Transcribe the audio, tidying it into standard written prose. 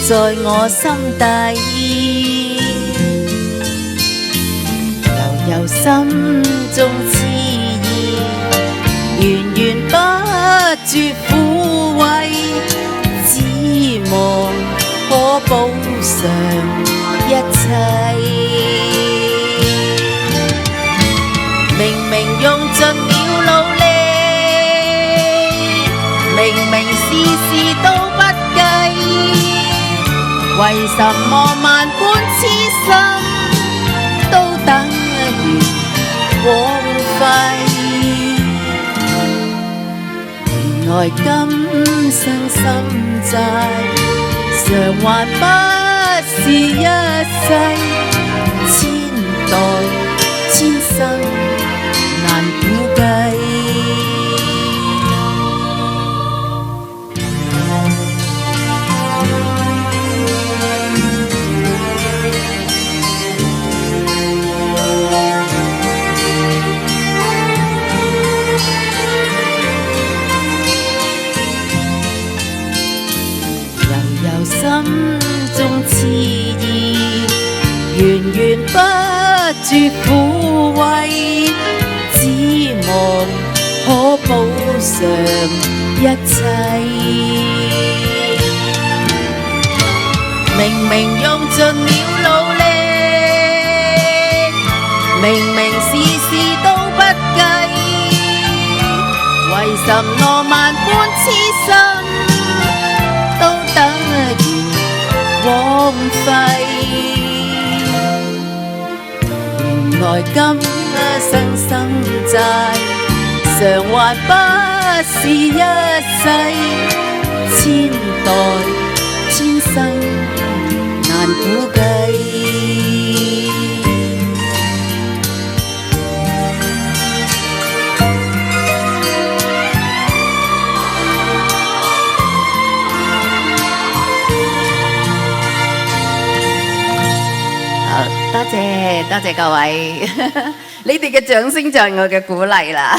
在我心底，悠悠心中痴意，源源不絕撫慰，只望可補償一切。明明用盡了努力，明明事事都不計，為什麼萬般痴心都等於枉費？原來今生心債償還不是一世，千代千生難估計。心中痴意，源源不絕撫慰，只望可補償一切。明明用盡了努力，明明事事都不計，為什麼萬般痴心都等於枉費？原來今生心債償還不是一世，千代千生難估計。多謝各位，你哋嘅掌聲就係我嘅鼓勵啦。